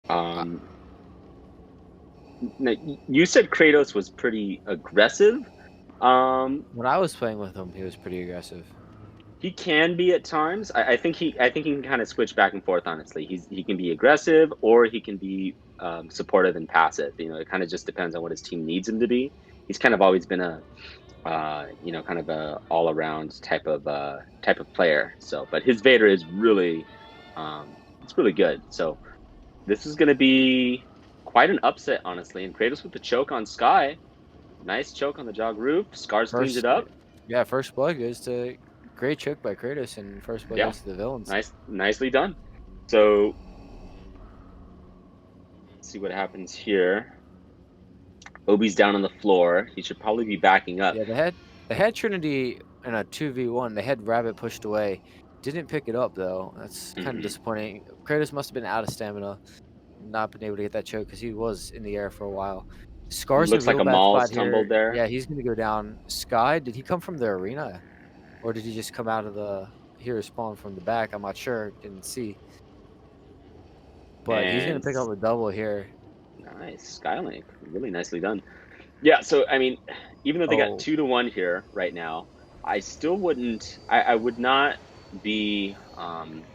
Um, you said Kratos was pretty aggressive. When I was playing with him, he was pretty aggressive. He can be at times. I think he can kind of switch back and forth. Honestly, he can be aggressive or he can be supportive and passive. It kind of just depends on what his team needs him to be. He's kind of always been a kind of a all around type of player. So, but his Vader is really, it's really good. So this is going to be quite an upset, honestly. And Kratos with the choke on Sky, nice choke on the jog roof. Scarz cleans it First, up. yeah, first blood goes to great choke by Kratos, and first blood Yeah, goes to the villains. nicely done. So let's see what happens here. Obi's down on the floor. He should probably be backing up. Yeah, they had Trinity in a 2v1. They had Rabbit pushed away. Didn't pick it up though. That's kind of Hmm. disappointing. Kratos must have been out of stamina, not been able to get that choke because he was in the air for a while. Scar's in a Looks like real a bad Maul's spot tumbled here. there. Yeah, he's gonna go down. Sky, did he come from the arena, or did he just come out of the hero spawn from the back? I'm not sure. Didn't see. But he's gonna And pick up a double here. nice. Skylink. Really nicely done. Yeah, so I mean, even though they got Oh, 2-1 here right now, I still wouldn't I would not be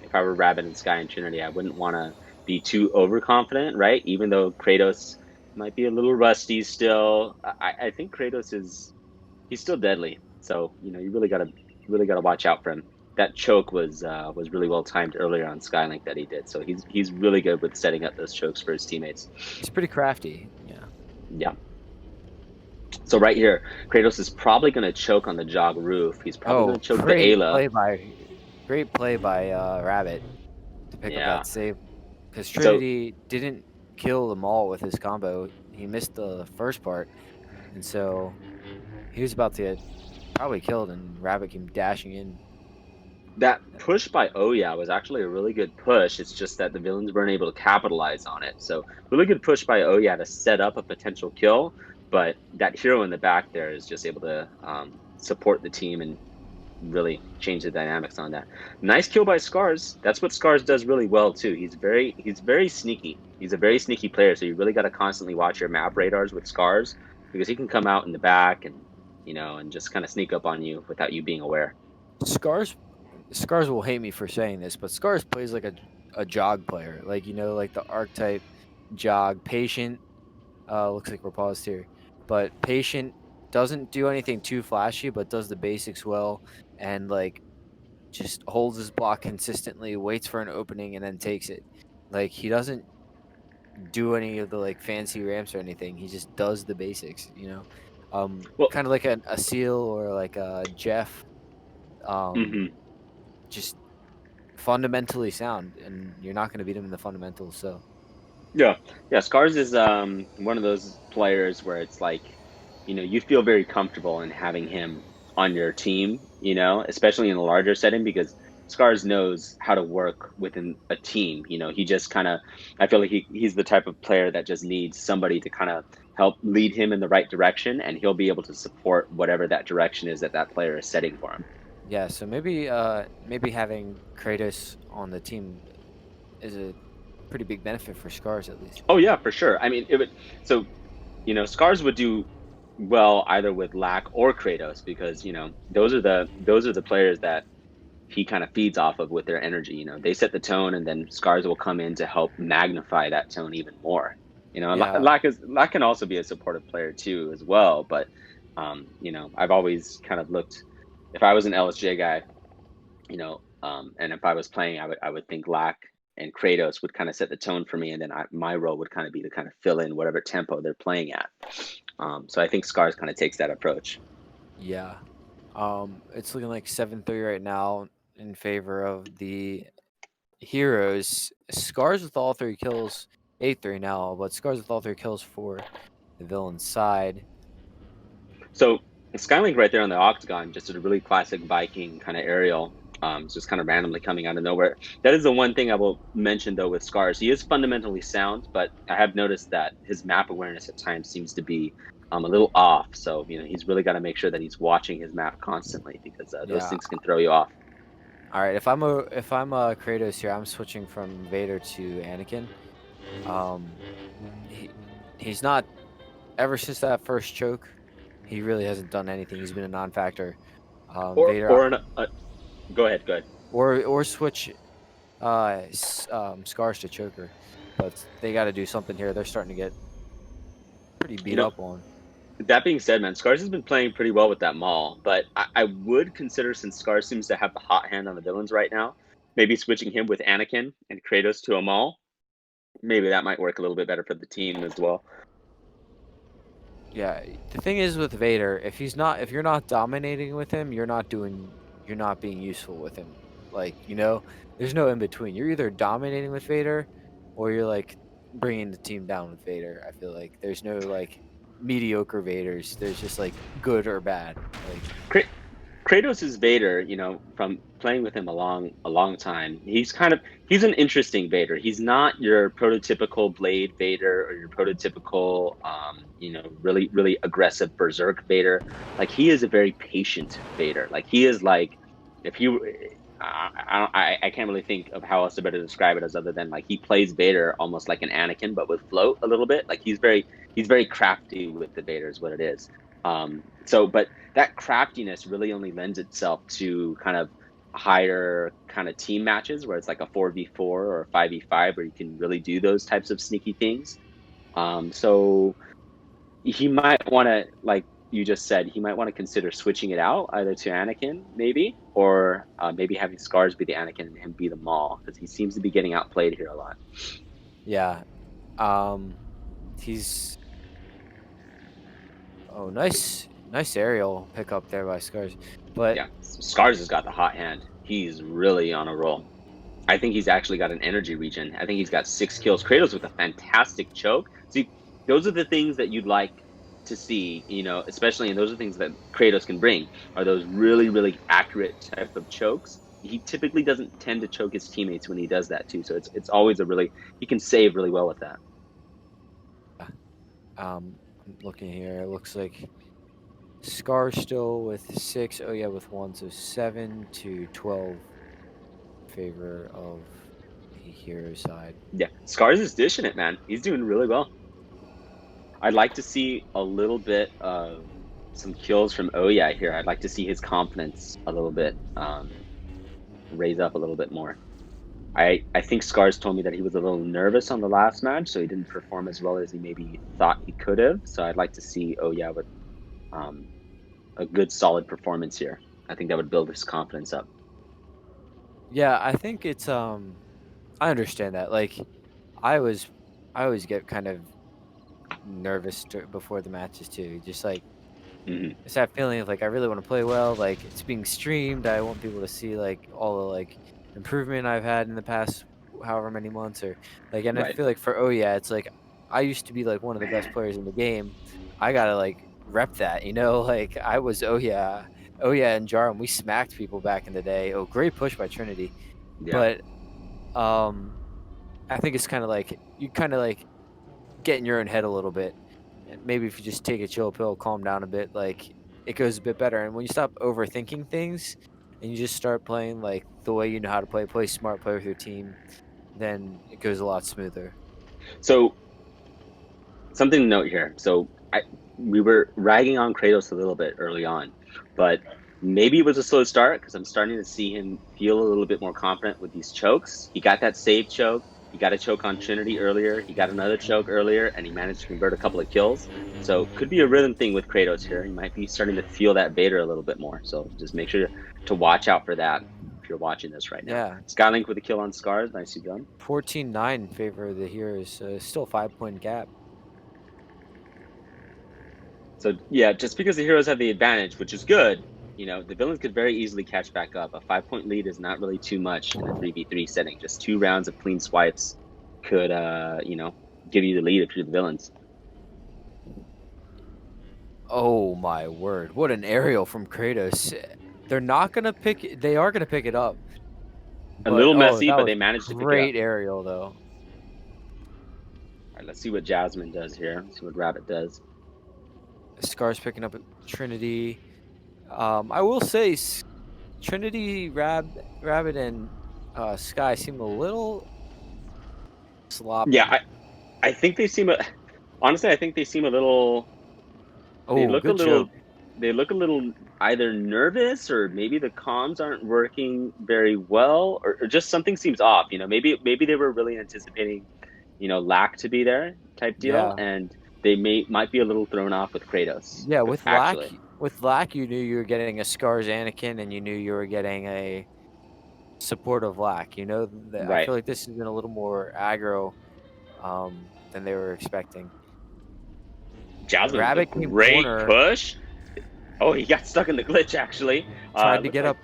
if I were Rabbit and Sky and Trinity, I wouldn't wanna be too overconfident, right? Even though Kratos might be a little rusty still. I think Kratos is he's still deadly. So, you really gotta watch out for him. That choke was really well timed earlier on Skylink that he did. So he's really good with setting up those chokes for his teammates. he's pretty crafty. Yeah. Yeah. So right here, Kratos is probably going to choke on the jog roof. He's probably going Oh, to choke the Ayla. great play by Rabbit to pick up Yeah. that save. Because So Trinity didn't kill them all with his combo. He missed the first part, and so he was about to get probably killed, and Rabbit came dashing in. that push by Oya was actually a really good push. It's just that the villains weren't able to capitalize on it. So really good push by Oya to set up a potential kill. But that hero in the back there is just able to support the team and really change the dynamics on that. Nice kill by Scarz. That's what Scarz does really well too. He's very sneaky. He's a very sneaky player. So you really got to constantly watch your map radars with Scarz because he can come out in the back and and just kind of sneak up on you without you being aware. Scars, Scars will hate me for saying this, but Scars plays like a jog player, like like the archetype jog, patient. Looks like we're paused here, but patient, doesn't do anything too flashy, but does the basics well, and like just holds his block consistently, waits for an opening, and then takes it. Like he doesn't do any of the like fancy ramps or anything. He just does the basics. Well, Kind of like a Seal or like a Jeff. Um, mhm. just fundamentally sound, and you're not going to beat him in the fundamentals. So Yeah, yeah. Scars is one of those players where it's like, you feel very comfortable in having him on your team. Especially in a larger setting because Scars knows how to work within a team. He just kind of, I feel like he's the type of player that just needs somebody to kind of help lead him in the right direction, and he'll be able to support whatever that direction is that that player is setting for him. yeah, so maybe having Kratos on the team is a pretty big benefit for Scars at least. Oh yeah, for sure. I mean, it would. So Scars would do well either with Lack or Kratos because those are the players that he kind of feeds off of with their energy. They set the tone, and then Scars will come in to help magnify that tone even more. Yeah, Lack can also be a supportive player too as well. But I've always kind of looked if I was an LSJ guy, and if I was playing, I would think Lack and Kratos would kind of set the tone for me, and then my role would kind of be to kind of fill in whatever tempo they're playing at. So I think Scars kind of takes that approach. yeah. It's looking like 7-3 right now in favor of the heroes. Scars with all three kills, 8-3 now, but Scars with all three kills for the villain side. So Skylink right there on the octagon, just a really classic Viking kind of aerial. It's just kind of randomly coming out of nowhere. That is the one thing I will mention though with Scars. He is fundamentally sound, but I have noticed that his map awareness at times seems to be a little off. So he's really got to make sure that he's watching his map constantly because those Yeah. things can throw you off. All right, if I'm a Kratos here, I'm switching from Vader to Anakin. Um, he he's not ever since that first choke. He really hasn't done anything. He's been a non-factor. Or Vader or an, go ahead, go ahead. or switch Scarz to choker, but they got to do something here. They're starting to get pretty You beat know, up on. that being said, man, Scars has been playing pretty well with that Maul, but I would consider, since Scars seems to have the hot hand on the villains right now, maybe switching him with Anakin and Kratos to a Maul. Maybe that might work a little bit better for the team as well. Yeah, the thing is with Vader, if you're not dominating with him, you're not being useful with him. Like, there's no in between. You're either dominating with Vader or you're like bringing the team down with Vader. I feel like there's no like mediocre Vaders. There's just like good or bad. Like, Kra- Kratos is Vader, from playing with him a long time. He's an interesting Vader. He's not your prototypical Blade Vader or your prototypical, really really aggressive Berserk Vader. Like he is a very patient Vader. Like he is like, if you, I can't really think of how else to better describe it as other than like he plays Vader almost like an Anakin, but with float a little bit. Like he's very crafty with the Vader is what it is. But that craftiness really only lends itself to kind of higher kind of team matches where it's like a 4v4 or a 5v5 where you can really do those types of sneaky things. So he might want to, like you just said, he might want to consider switching it out either to Anakin maybe, or maybe having Scars be the Anakin and him be the Maul, because he seems to be getting outplayed here a lot. yeah. He's nice aerial pickup there by Scars. But Yeah, Scars has got the hot hand. He's really on a roll. I think he's actually got an energy regen. I think he's got 6 kills. Kratos with a fantastic choke. See, those are the things that you'd like to see, especially, and those are things that Kratos can bring, are those really, really accurate type of chokes. He typically doesn't tend to choke his teammates when he does that too. So it's always he can save really well with that. I'm looking here. It looks like Scar still with 6. Oh yeah, with 1. So 7-12 in favor of the hero side. Yeah, Scars is dishing it, man. He's doing really well. I'd like to see a little bit of some kills from Oya here. I'd like to see his confidence a little bit raise up a little bit more. I think Scars told me that he was a little nervous on the last match, so he didn't perform as well as he maybe thought he could have. So I'd like to see Oya with a good solid performance here. I think that would build his confidence up. Yeah, I think it's I understand that. Like I was I always get kind of nervous before the matches too. Just like Mm-hmm. it's that feeling of like I really want to play well. Like it's being streamed. I want people to see like all the like improvement I've had in the past however many months or like. And I Right. feel like for yeah, it's like I used to be like one of the best players in the game. I gotta like rep that, Like I was oh yeah, and Jarum. We smacked people back in the day. Oh, great push by Trinity, Yeah. but I think it's kind of like you kind of like get in your own head a little bit. And maybe if you just take a chill pill, calm down a bit, like it goes a bit better. And when you stop overthinking things and you just start playing like the way you know how to play smart, play with your team, then it goes a lot smoother. So something to note here. So we were ragging on Kratos a little bit early on, but maybe it was a slow start because I'm starting to see him feel a little bit more confident with these chokes. He got that save choke. He got a choke on Trinity earlier. He got another choke earlier, and he managed to convert a couple of kills. So could be a rhythm thing with Kratos here. He might be starting to feel that Vader a little bit more. So just make sure to watch out for that if you're watching this right now. Yeah. Skylink with a kill on Scarz. Nicely done. 14-9 in favor of the Heroes. Still a 5-point gap. So yeah, just because the heroes have the advantage, which is good, the villains could very easily catch back up. A 5-point lead is not really too much in a 3v3 setting. Just 2 rounds of clean swipes could, give you the lead if you're the villains. Oh my word! What an aerial from Kratos. They are gonna pick it up. A But little oh, messy, that but was they managed to pick it up. great aerial though. All right, let's see what Jasmine does here. Let's see what Rabbit does. Scar's picking up Trinity. I will say Trinity, Rabbit, and Sky seem a little sloppy. Yeah, I think they seem honestly, I think they seem a little. They Oh, look a good little. joke. They look a little either nervous or maybe the comms aren't working very well, or just something seems off. Maybe they were really anticipating, Lack to be there type deal, Yeah. and they might be a little thrown off with Kratos. Yeah, Actually, with Lack, you knew you were getting a Scar's Anakin, and you knew you were getting a supportive Lack. I right? feel like this has been a little more aggro than they were expecting. Jasmine with a Rabbit came great corner, push. Oh, he got stuck in the glitch actually. tried to Looks get like up.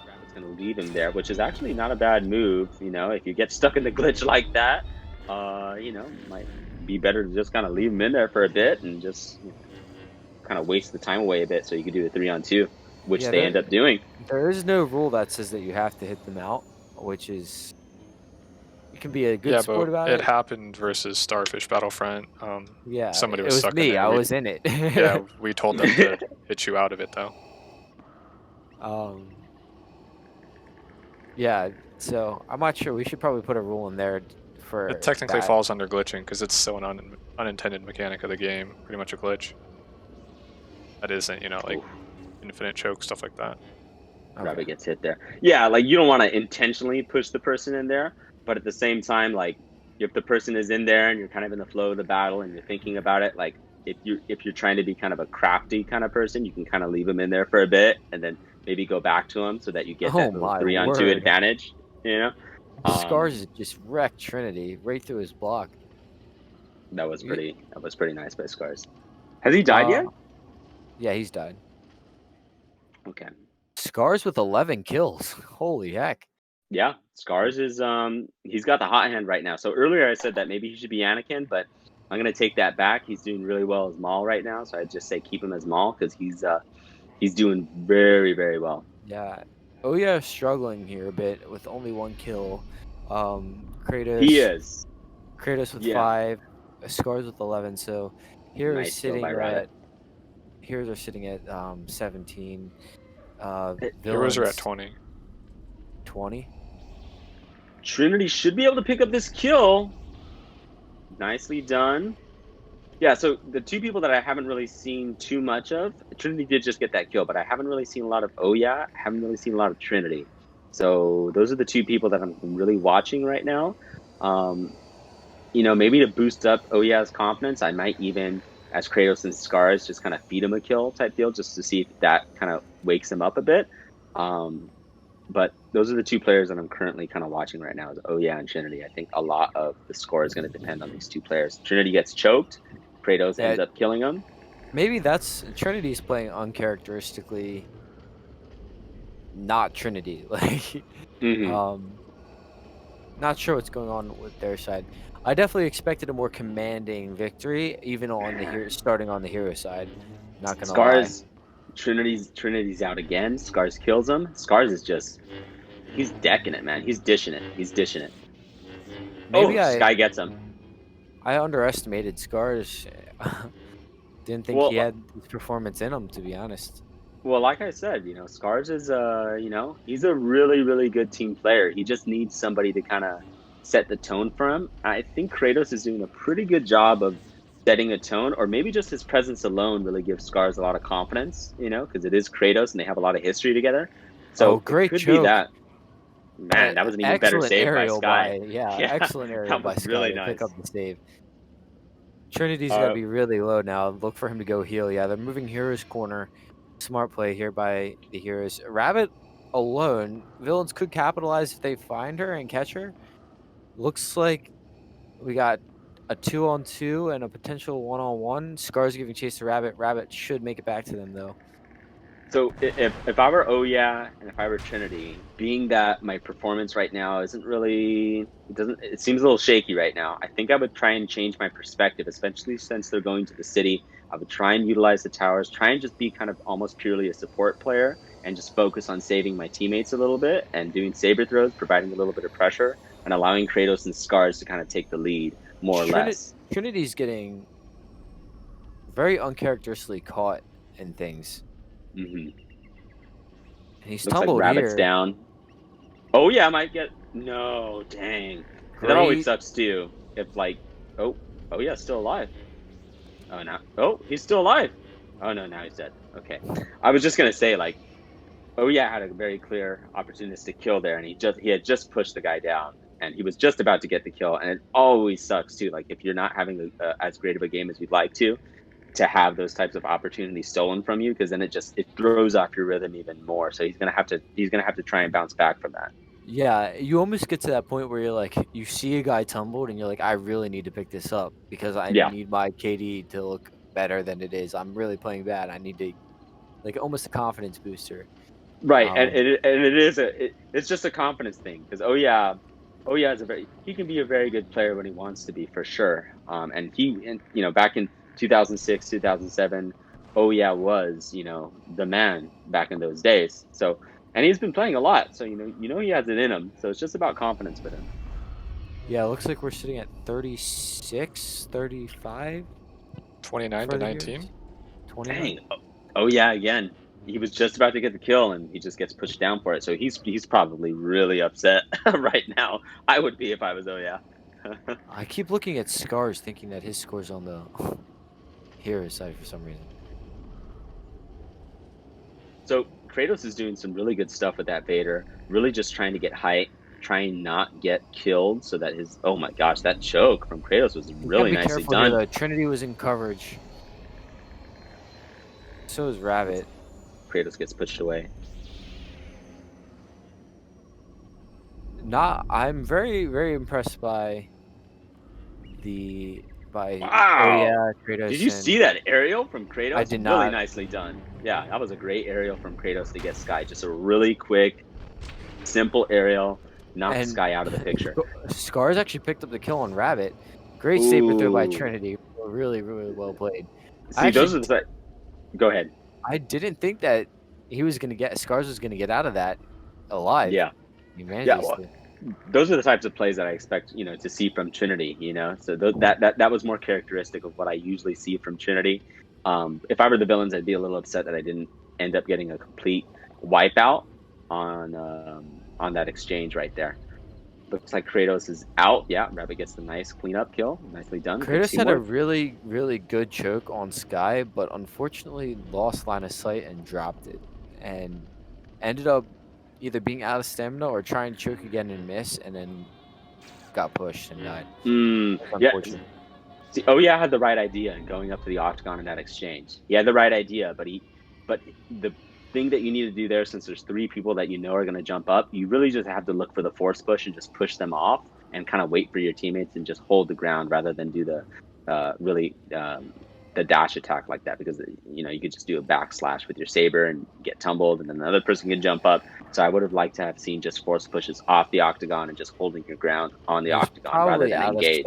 Rabbit's gonna leave him there, which is actually not a bad move. If you get stuck in the glitch like that, might be better to just kind of leave him in there for a bit and just kind of waste the time away a bit so you could do a 3-on-2, which Yeah, they end up doing. there is no rule that says that you have to hit them out, which is you can be a good Yeah, but sport about it it. happened versus Starfish Battlefront. Yeah, Somebody it was was stuck in me. there. I was in it. Yeah, we told them to hit you out of it though. Um, yeah, so I'm not sure. We should probably put a rule in there for It technically that. falls under glitching because it's still an unintended mechanic of the game, pretty much a glitch. That isn't, like Oof, infinite choke, stuff like that. Rabbit gets hit there. Yeah, like you don't want to intentionally push the person in there, but at the same time, like if the person is in there and you're kind of in the flow of the battle and you're thinking about it, like if you're trying to be kind of a crafty kind of person, you can kind of leave them in there for a bit and then maybe go back to them so that you get Oh that little my 3-on-2 word! advantage. You know, Scarz just wrecked Trinity right through his block. that was You- pretty nice by Scarz. Has he died yet? Yeah, he's died. Okay. Scarz with 11 kills. Holy heck! Yeah, Scarz is he's got the hot hand right now. So earlier I said that maybe he should be Anakin, but I'm gonna take that back. He's doing really well as Maul right now, so I'd just say keep him as Maul because he's doing very, very well. Yeah. Oh yeah, struggling here a bit with only 1 kill. He Kratos is. with Yeah. 5, Scarz with 11. So here is Nice kill by sitting Rabbit. at here they're sitting at 17. Heroes are at Villains 20. 20. Trinity should be able to pick up this kill. Nicely done. Yeah, so the two people that I haven't really seen too much of, Trinity did just get that kill, but I haven't really seen a lot of I haven't really seen a lot of Trinity. So those are the two people that I'm really watching right now. Maybe to boost up Oya's confidence, I might even, as Kratos and Scarz, just kind of feed him a kill type deal, just to see if that kind of wakes him up a bit. But those are the two players that I'm currently kind of watching right now, is Oya and Trinity. I think a lot of the score is going to depend on these two players. Trinity gets choked, Kratos ends up killing him. Maybe that's Trinity's playing uncharacteristically not Trinity. Like, not sure what's going on with their side. I definitely expected a more commanding victory, even on starting on the hero side. Not gonna Scarz, Trinity's out again. Scarz kills him. Scarz is he's decking it, man. He's dishing it. He's dishing it. Maybe Sky gets him. I underestimated Scarz. Didn't think he had his performance in him, to be honest. Well, like I said, Scarz is he's a really, really good team player. He just needs somebody to kind of set the tone for him. I think Kratos is doing a pretty good job of setting a tone, or maybe just his presence alone really gives Scarz a lot of confidence, because it is Kratos and they have a lot of history together. So great it could choke. be that. Man, that was an even better save by Sky. Excellent aerial by Sky really to nice. pick up the save. Trinity's got to be really low now. Look for him to go heal. Yeah, they're moving Hero's corner. Smart play here by the Heroes. Rabbit alone. Villains could capitalize if they find her and catch her. Looks like we got a 2-on-2 and a potential 1-on-1. Scar's giving chase to Rabbit. Rabbit should make it back to them, though. So if I were Oya and if I were Trinity, being that my performance right now it seems a little shaky right now. I think I would try and change my perspective, especially since they're going to the city. I would try and utilize the towers, try and just be kind of almost purely a support player and just focus on saving my teammates a little bit and doing saber throws, providing a little bit of pressure and allowing Kratos and Scarz to kind of take the lead more or less. Trinity's getting very uncharacteristically caught in things. Mm-hmm. And he's Looks tumbled like Rabbit's here. down. Oh yeah, I might get no. Dang, that always sucks too. if like, oh yeah, still alive. Oh no, oh he's still alive. Oh no, now he's dead. Okay, I was just gonna say like, oh yeah, had a very clear opportunistic kill there, and he had just pushed the guy down, and he was just about to get the kill, and it always sucks too. Like if you're not having as great of a game as you'd like to have those types of opportunities stolen from you, because then it throws off your rhythm even more. So he's gonna have to try and bounce back from that. Yeah, you almost get to that point where you're like, you see a guy tumbled, and you're like, I really need to pick this up because I Yeah, need my KD to look better than it is. I'm really playing bad. I need to like almost a confidence booster. right. And Um, it's just a confidence thing, because is he can be a very good player when he wants to be, for sure. Back in 2006, 2007, oh yeah was the man back in those days. So, and he's been playing a lot, so he has it in him. So it's just about confidence with him. yeah, it looks like we're sitting at 36, 35 29 for to the 19. years. 29. Dang. Oh yeah, again. He was just about to get the kill, and he just gets pushed down for it. So he's probably really upset right now. I would be if I was. Oh yeah. I keep looking at Scarz, thinking that his score's on the hero side for some reason. So Kratos is doing some really good stuff with that Vader. Really just trying to get height, trying not get killed, so that his oh my gosh, that choke from Kratos was You really gotta be nicely careful here, done. though. Trinity was in coverage. So is Rabbit. Kratos gets pushed away. I'm very, very impressed by oh Wow. yeah, Kratos. Did you see that aerial from Kratos? I did Really not. nicely done. Yeah, that was a great aerial from Kratos to get Sky. Just a really quick, simple aerial, knocked And Sky out of the picture. Scarz actually picked up the kill on Rabbit. Great saber throw by Ooh. Trinity. Really, really well played. See, those are the. Go ahead. I didn't think that Scarz was gonna get out of that alive. Yeah. He manages to. Those are the types of plays that I expect, to see from Trinity. So that was more characteristic of what I usually see from Trinity. If I were the villains, I'd be a little upset that I didn't end up getting a complete wipeout on that exchange right there. Looks like Kratos is out. Yeah, Rabbit gets the nice cleanup kill. Nicely done. Kratos had a really, really good choke on Sky, but unfortunately lost line of sight and dropped it, and ended up either being out of stamina or trying to choke again and miss, and then got pushed and died. Yeah. See, I had the right idea in going up to the octagon in that exchange. He had the right idea, but the thing that you need to do there, since there's 3 people that are going to jump up, you really just have to look for the force push and just push them off and kind of wait for your teammates and just hold the ground rather than do the the dash attack like that, because you could just do a backslash with your saber and get tumbled, and then another person can jump up. So I would have liked to have seen just force pushes off the octagon and just holding your ground on the octagon rather than engage.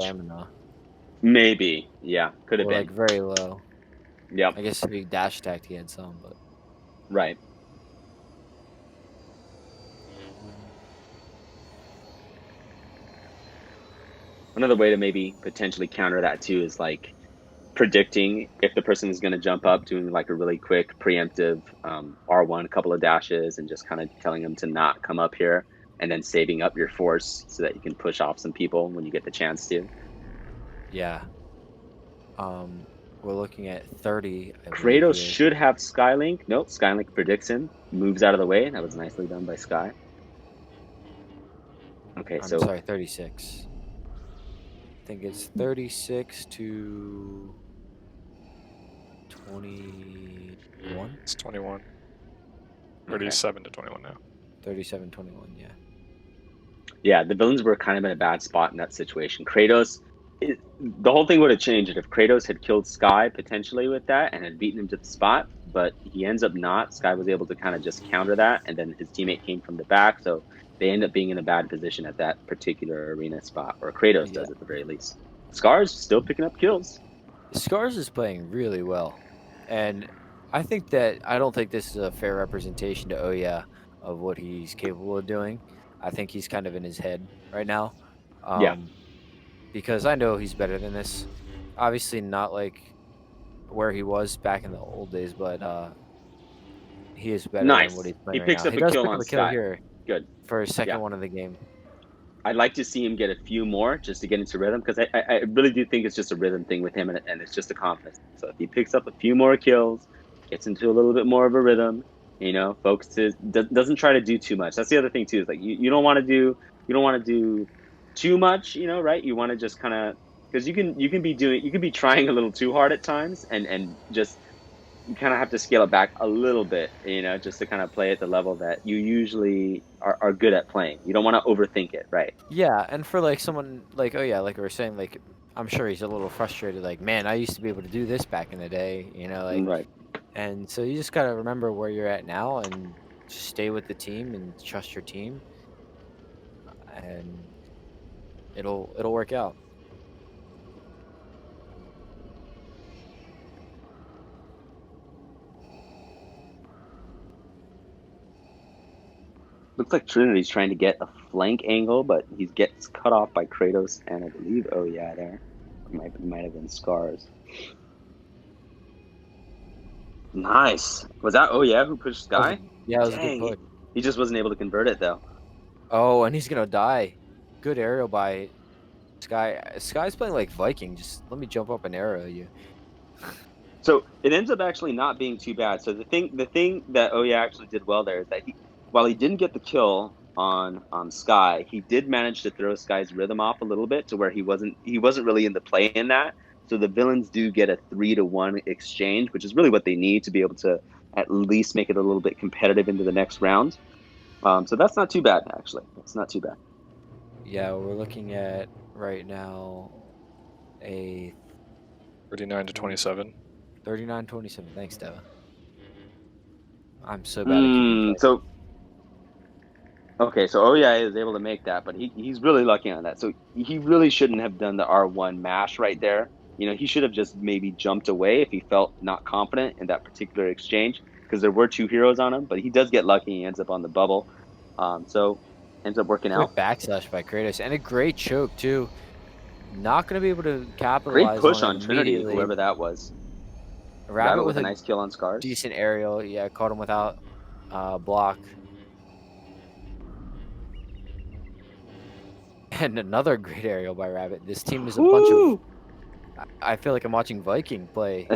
Maybe, yeah, could have been like very low. Yep. I guess if he dash attacked, he had some, but right. Another way to maybe potentially counter that too is like predicting if the person is going to jump up, doing like a really quick preemptive R1, a couple of dashes, and just kind of telling them to not come up here, and then saving up your force so that you can push off some people when you get the chance to. Yeah. We're looking at 30. Kratos should have Skylink. Nope, Skylink predicts him, moves out of the way. That was nicely done by Sky. Okay, I'm sorry, 36. I think it's 36 to 21. It's 21. 37 to 21 now. 37, 21, yeah. Yeah, the villains were kind of in a bad spot in that situation. Kratos, the whole thing would have changed if Kratos had killed Sky potentially with that and had beaten him to the spot, but he ends up not. Sky was able to kind of just counter that, and then his teammate came from the back, so they end up being in a bad position at that particular arena spot, or Kratos does at the very least. Scarz still picking up kills. Scarz is playing really well, and I don't think this is a fair representation to Oya of what he's capable of doing. I think he's kind of in his head right now. Because I know he's better than this. Obviously not like where he was back in the old days, but he is better than what he's playing He picks right up now. a kill pick on up a kill Sky. here. Good. For his second one of the game. I'd like to see him get a few more just to get into rhythm, because I really do think it's just a rhythm thing with him, and it's just a confidence. So if he picks up a few more kills, gets into a little bit more of a rhythm, focuses, doesn't try to do too much. That's the other thing too. Is like you don't want to do too much, right? You want to just kind of, because you can be trying a little too hard at times, and just you kind of have to scale it back a little bit, just to kind of play at the level that you usually are good at playing. You don't want to overthink it, right? Yeah, and for like someone like, oh yeah, like we were saying, like I'm sure he's a little frustrated. Like, man, I used to be able to do this back in the day, like, Right. and so you just gotta remember where you're at now and just stay with the team and trust your team, and it'll work out. Looks like Trinity's trying to get a flank angle, but he gets cut off by Kratos, and I believe, oh yeah, there. Might have been Scarz. Nice. Was that, oh yeah, who pushed Sky? Yeah, it was a good Dang, push. he just wasn't able to convert it, though. Oh, and he's gonna die. Good aerial by Sky. Sky's playing like Viking. Just let me jump up and arrow you. So it ends up actually not being too bad. So the thing that Oya actually did well there is that while he didn't get the kill on Sky, he did manage to throw Sky's rhythm off a little bit to where he wasn't really in the play in that. So the villains do get a 3-to-1 exchange, which is really what they need to be able to at least make it a little bit competitive into the next round. So that's not too bad, actually. That's not too bad. Yeah, we're looking at right now a 39-27. 39-27. Thanks, Deva. I'm so bad at keeping track. So okay, so Oya is able to make that, but he's really lucky on that. So he really shouldn't have done the R1 mash right there. He should have just maybe jumped away if he felt not confident in that particular exchange, because there were two heroes on him, but he does get lucky. He ends up on the bubble. So ends up working out. Good backslash by Kratos, and a great choke, too. Not going to be able to Great capitalize push on on Trinity, immediately. whoever that was. Rabbit with a nice kill on Scarz. Decent aerial. Yeah, caught him without block. And another great aerial by Rabbit. This team is a bunch of... I feel like I'm watching Viking play.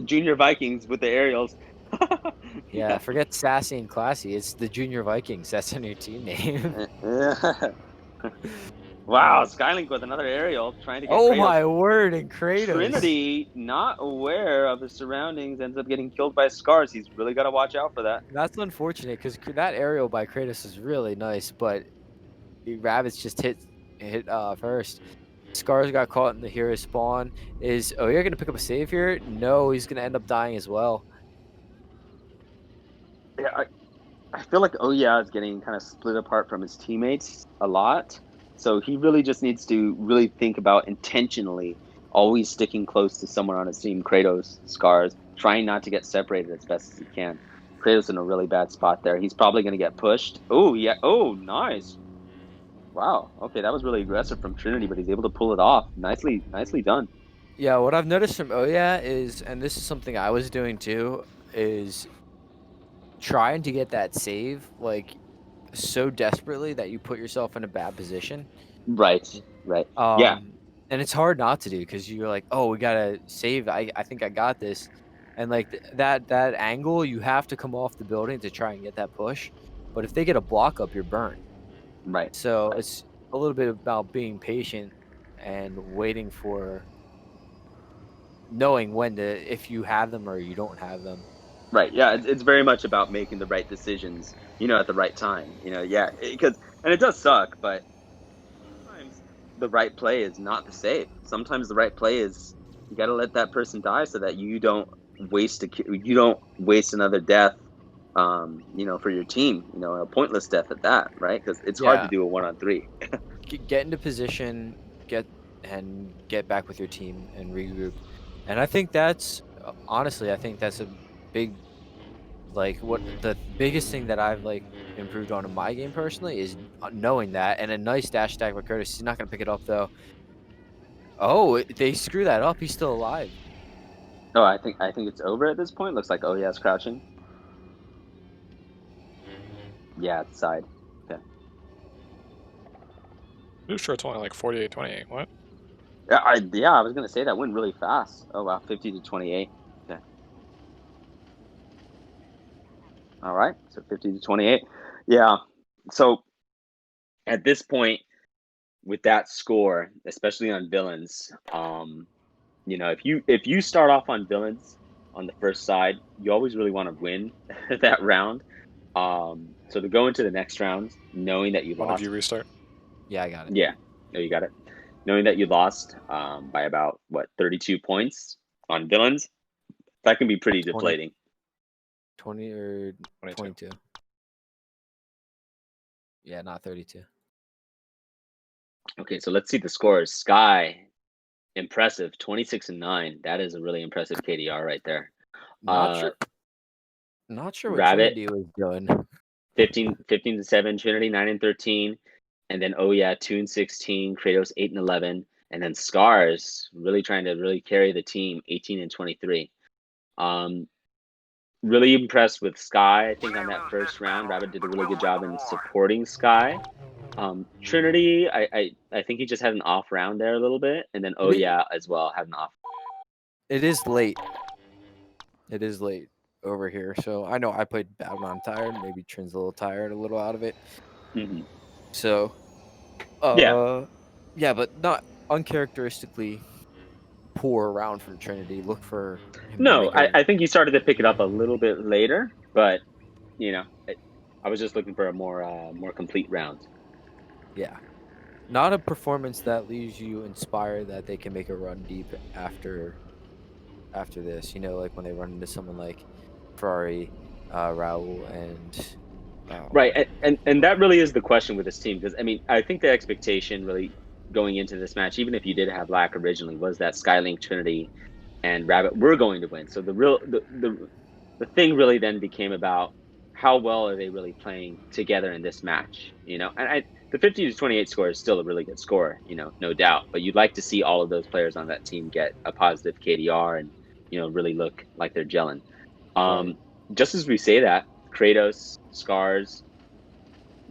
Junior Vikings with the aerials. Yeah, forget Sassy and Classy. It's the Junior Vikings. That's in your team name. Wow, Skylink with another aerial trying to get Oh Kratos. my word, and Kratos. Trinity, not aware of his surroundings, ends up getting killed by Scarz. He's really got to watch out for that. That's unfortunate, because that aerial by Kratos is really nice, but Rabbit's just hit first. Scarz got caught in the hero spawn. You're going to pick up a save here? No, he's going to end up dying as well. Yeah, I feel like Oya is getting kind of split apart from his teammates a lot. So he really just needs to really think about intentionally always sticking close to someone on his team, Kratos, Scarz, trying not to get separated as best as he can. Kratos in a really bad spot there. He's probably going to get pushed. Oh, yeah. Oh, nice. Wow. Okay, that was really aggressive from Trinity, but he's able to pull it off. Nicely done. Yeah, what I've noticed from Oya is, and this is something I was doing too, is trying to get that save, like, so desperately that you put yourself in a bad position. Right. Yeah. And it's hard not to do, because you're like, oh, we gotta save. I think I got this, and like that angle, you have to come off the building to try and get that push. But if they get a block up, you're burned. Right. So it's a little bit about being patient and waiting for knowing when to, if you have them or you don't have them. Right. Yeah. It's very much about making the right decisions, at the right time. Yeah. And it does suck, but sometimes the right play is not the save. Sometimes the right play is you got to let that person die so that you don't waste another death. For your team, a pointless death at that, right? Because it's hard to do a 1-on-3. Get into position, get back with your team and regroup. And I think that's honestly, I think that's a big, like, what the biggest thing that I've like improved on in my game personally is knowing that. And a nice dash attack by Curtis. He's not gonna pick it up though. Oh, they screw that up. He's still alive. Oh, I think it's over at this point. Looks like Oya's crouching. Yeah, it's side. Okay. Blue sure it's only like 48-28. What? Yeah, I was gonna say that went really fast. Oh wow, 50 to 28. Okay. All right, so 50 to 28. Yeah. So at this point, with that score, especially on villains, if you start off on villains on the first side, you always really want to win that round. So to go into the next round knowing that you One of you lost, restart. Yeah, I got it. yeah, no, you got it. Knowing that you lost by about 32 points on villains, that can be pretty 20, deflating. 20 or 22. 22. Yeah, not 32. Okay, so let's see the scores. Sky, impressive, 26-9. That is a really impressive KDR right there. Not sure. Not sure what Rabbit, Trinity was doing. 15 to 7, Trinity 9 and 13, and then oh yeah, 2 and 16, Kratos 8 and 11, and then Scarz really trying to really carry the team 18 and 23. Really impressed with Sky. I think on that first round, Rabbit did a really good job in supporting Sky. Trinity, I think he just had an off round there a little bit, and then oh yeah as well had an off. It is late. It is late over here, so I know I played bad when I'm tired. Maybe Trin's a little tired, a little out of it. Mm-hmm. So, yeah, but not uncharacteristically poor round from Trinity. Look for him to No, make a I think he started to pick it up a little bit later, but I was just looking for a more complete round. yeah. Not a performance that leaves you inspired that they can make a run deep after this. Like when they run into someone like Ferrari, Raul, and Right, and that really is the question with this team, because I mean I think the expectation really going into this match, even if you did have Lack originally, was that Skylink, Trinity, and Rabbit were going to win. So the thing really then became about how well are they really playing together in this match, And the 50 to 28 score is still a really good score, no doubt. But you'd like to see all of those players on that team get a positive KDR and really look like they're gelling. Right. Just as we say that, Kratos, Scarz,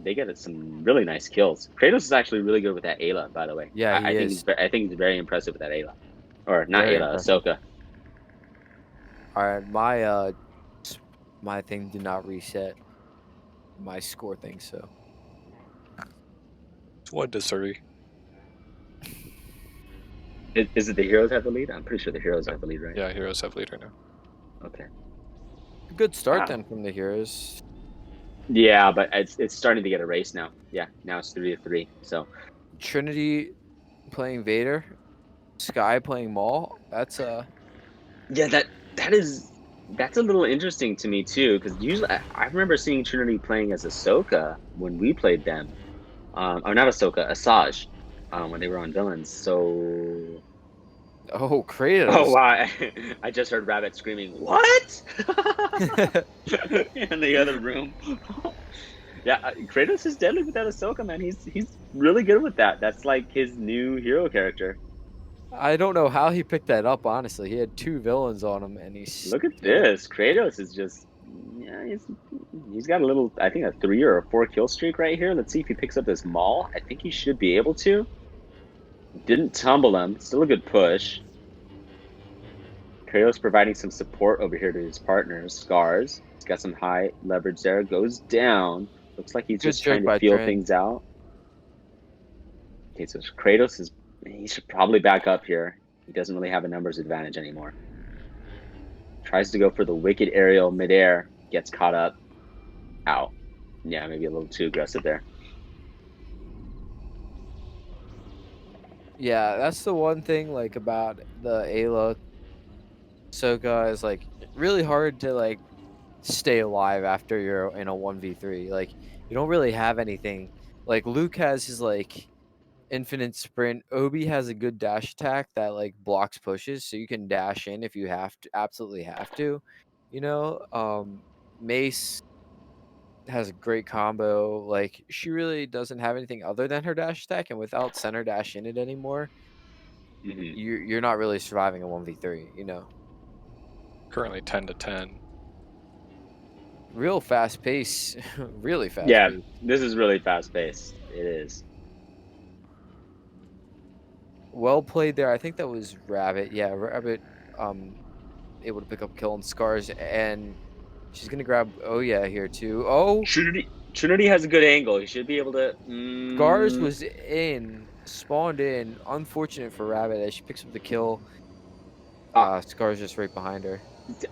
they get some really nice kills. Kratos is actually really good with that Ayla, by the way. Yeah, I he think is. I think he's very impressive with that Ayla, or not Very Ayla, impressive. Ahsoka. All right, my thing did not reset my score thing, so What does Surrey? Is it the heroes have the lead? I'm pretty sure the heroes have the lead, right? Yeah, heroes have lead right now. Okay. good start Wow. then from the heroes. Yeah, but it's starting to get a race now. Yeah, now it's 3-3. So Trinity playing Vader, Sky playing Maul. That's yeah, that's a little interesting to me too, because usually I remember seeing Trinity playing as Ahsoka when we played them, or not Ahsoka, Asajj, when they were on villains. So oh Kratos. oh wow, I just heard Rabbit screaming, "What?" in the other room. Yeah, Kratos is deadly with that Ahsoka, man. He's really good with that. That's like his new hero character. I don't know how he picked that up. Honestly, he had 2 villains on him, and he's Look at this. Kratos is just, yeah, he's got a little, I think a 3 or a 4 kill streak right here. Let's see if he picks up this Maul. I think he should be able to. Didn't tumble him. Still a good push. Kratos providing some support over here to his partners. Scarz. He's got some high leverage there. Goes down. Looks like he's just trying to feel things out. Okay, so Kratos he should probably back up here. He doesn't really have a numbers advantage anymore. Tries to go for the wicked aerial midair. Gets caught up. Out. Yeah, maybe a little too aggressive there. Yeah, that's the one thing like about the Ayla Ahsoka is like really hard to like stay alive after you're in a 1v3. Like you don't really have anything. Like Luke has his like infinite sprint. Obi has a good dash attack that like blocks pushes, so you can dash in if you have to, absolutely have to. Mace has a great combo. Like she really doesn't have anything other than her dash attack, and without center dash in it anymore, you're not really surviving a 1v3. Currently 10 to 10. Real fast pace, really fast. Yeah, pace. this is really fast paced. It is. well played there. I think that was Rabbit. Yeah, Rabbit able to pick up kill on Scars, and she's gonna grab here too. Oh, Trinity has a good angle. He should be able to. Scars was spawned in. Unfortunate for Rabbit as she picks up the kill. Scars just right behind her.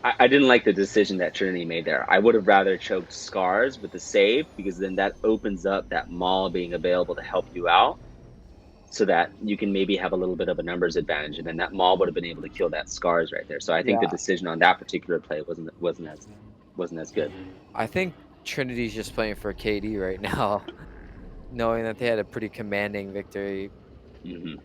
I didn't like the decision that Trinity made there. I would have rather choked Scarz with the save, because then that opens up that Maul being available to help you out, so that you can maybe have a little bit of a numbers advantage, and then that Maul would have been able to kill that Scarz right there. So I think the decision on that particular play wasn't as good. I think Trinity's just playing for KD right now, knowing that they had a pretty commanding victory. Mm-hmm.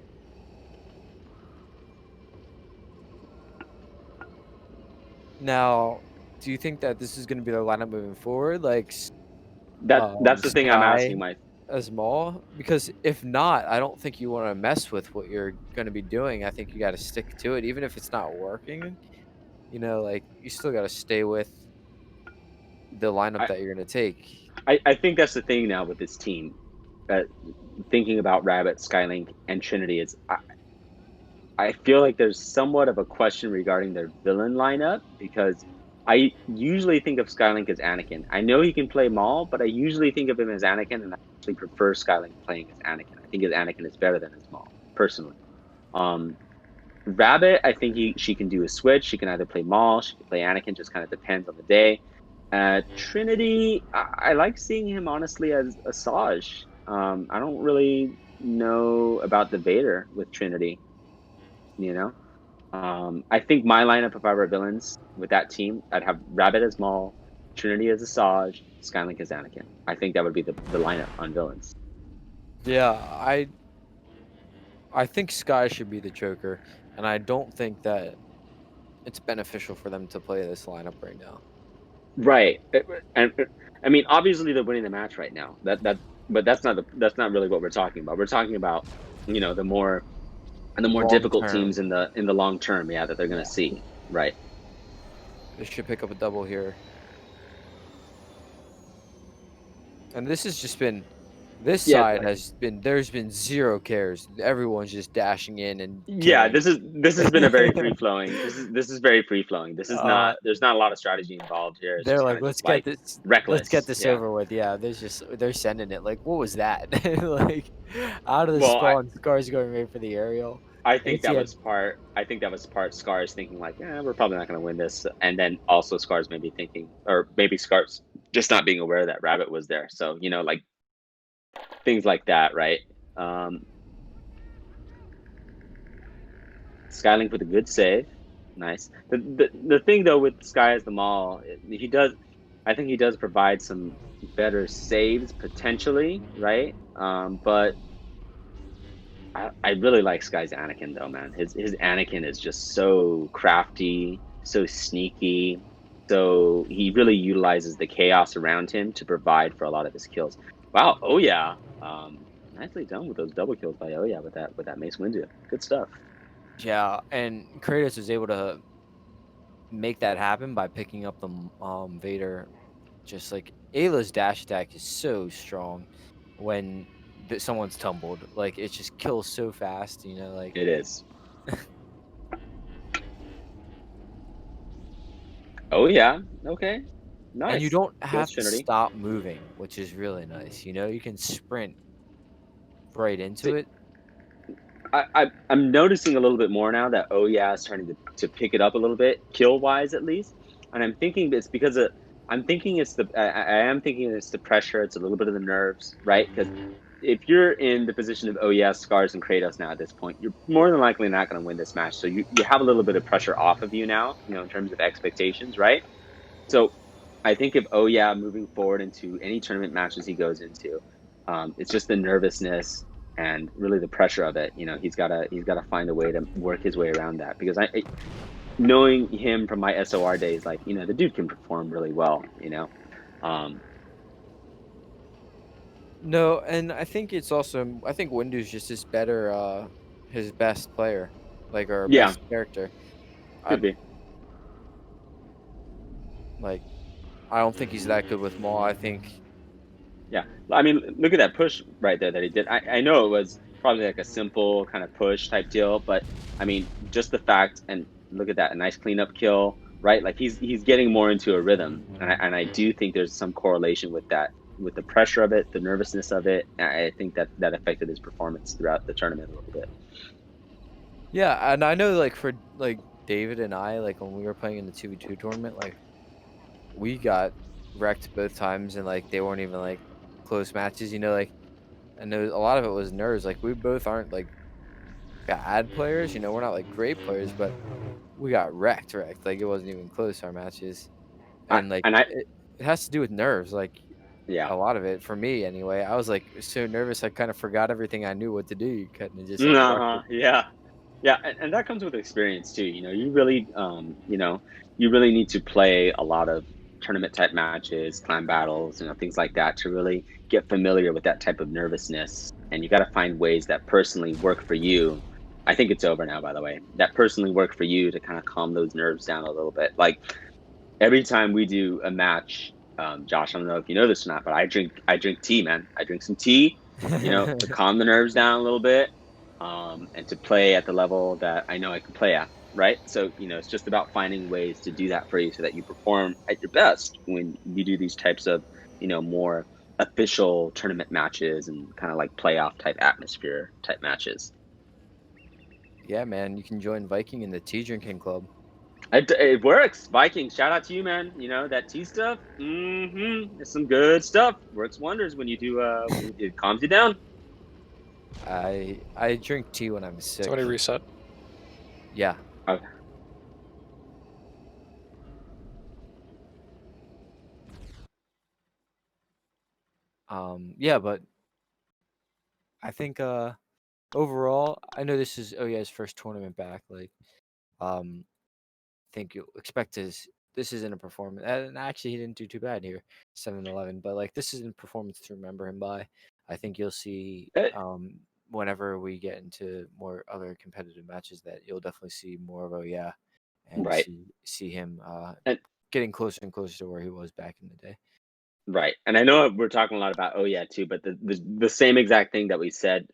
Now, do you think that this is going to be their lineup moving forward? Like that's the thing I'm asking as Maul, because if not, I don't think you want to mess with what you're going to be doing. I think you got to stick to it, even if it's not working. You know, like you still got to stay with the lineup that you're going to take. I think that's the thing now with this team. Thinking about Rabbit, Skylink, and Trinity is, I feel like there's somewhat of a question regarding their villain lineup, because I usually think of Skylink as Anakin. I know he can play Maul, but I usually think of him as Anakin, and I actually prefer Skylink playing as Anakin. I think his Anakin is better than his Maul, personally. Rabbit, I think she can do a switch. She can either play Maul, she can play Anakin, just kind of depends on the day. Trinity, I like seeing him, honestly, as Asajj. I don't really know about the Vader with Trinity, you know? I think my lineup, if I were villains with that team, I'd have Rabbit as Maul, Trinity as Asajj, Skylink as Anakin. I think that would be the lineup on villains. Yeah, I think Sky should be the Joker, and I don't think that it's beneficial for them to play this lineup right now. Right, and I mean, obviously they're winning the match right now. But that's not really what we're talking about. We're talking about, you know, the more difficult teams in the long term, that they're gonna see. Right. They should pick up a double here. And this has just been, side has been, there's been zero cares. Everyone's just dashing in and this has been a very free flowing. This is very free flowing. This is not, there's not a lot of strategy involved here. It's they're like, let's get this reckless. Let's get this over with. Yeah, they're sending it. Like, what was that? Like, out of the spawn, Scar's going right for the aerial. I think that was part Scarz thinking like, we're probably not going to win this, and then also Scarz maybe thinking, or maybe Scarz just not being aware that Rabbit was there. So, you know, like things like that, right? Skylink with a good save, nice. The thing though with Sky as the Maul, I think he does provide some better saves potentially, right? But I really like Sky's Anakin though, man. His Anakin is just so crafty, so sneaky. So he really utilizes the chaos around him to provide for a lot of his kills. Wow, nicely done with those double kills by with that Mace Windu. Good stuff. Yeah, and Kratos was able to make that happen by picking up the Vader. Just like Ayla's dash attack is so strong when someone's tumbled. Like, it just kills so fast, you know, like it is. Okay. Nice. And you don't have to stop moving, which is really nice. You know, you can sprint right into it. I'm noticing a little bit more now that is starting to pick it up a little bit, kill wise at least. And I'm thinking it's because I am thinking it's the pressure. It's a little bit of the nerves, right? Because if you're in the position of Scarz and Kratos now at this point, you're more than likely not going to win this match. So you have a little bit of pressure off of you now, you know, in terms of expectations, right? So I think if moving forward into any tournament matches he goes into, it's just the nervousness and really the pressure of it. You know, he's gotta find a way to work his way around that, because knowing him from my SOR days, like, you know, the dude can perform really well, you know. No, and I think it's also, I think Windu's just his best player, like, or best character. Could be. Like, I don't think he's that good with Maul. I think. Yeah, I mean, look at that push right there that he did. I know it was probably like a simple kind of push type deal. But I mean, just the fact, and look at that, a nice cleanup kill, right? Like he's getting more into a rhythm, and I do think there's some correlation with that, with the pressure of it, the nervousness of it. I think that affected his performance throughout the tournament a little bit. Yeah, and I know like for like David and I, like when we were playing in the 2v2 tournament, like we got wrecked both times, and like they weren't even like close matches. You know, like I know a lot of it was nerves. Like we both aren't like bad players. You know, we're not like great players, but we got wrecked. Like it wasn't even close our matches, I and like and I it has to do with nerves. Like yeah. a lot of it for me anyway. I was like so nervous, I kind of forgot everything I knew what to do. You kind of just Uh-huh, interrupted. yeah. Yeah, and that comes with experience too. You know, you really need to play a lot of tournament type matches, clan battles, things like that to really get familiar with that type of nervousness. And you got to find ways that personally work for you. I think it's over now, by the way. That personally work for you to kind of calm those nerves down a little bit. Like every time we do a match, Josh, I don't know if you know this or not, but I drink tea, man. I drink some tea, to calm the nerves down a little bit, and to play at the level that I know I can play at, right? So, it's just about finding ways to do that for you so that you perform at your best when you do these types of, more official tournament matches and kind of like playoff type atmosphere type matches. Yeah, man, you can join Viking in the tea drinking club. It works. Viking, shout out to you, man. That tea stuff, it's some good stuff. Works wonders when you do. When it calms you down. I drink tea when I'm sick. Somebody reset. Yeah. Okay. Yeah, but I think overall, I know this is his first tournament back. Like, I think you'll expect this isn't a performance. And actually, he didn't do too bad here, 7-11. But like, this isn't a performance to remember him by. I think you'll see whenever we get into more other competitive matches that you'll definitely see more of and Right. see him And getting closer and closer to where he was back in the day. right. And I know we're talking a lot about too, but the same exact thing that we said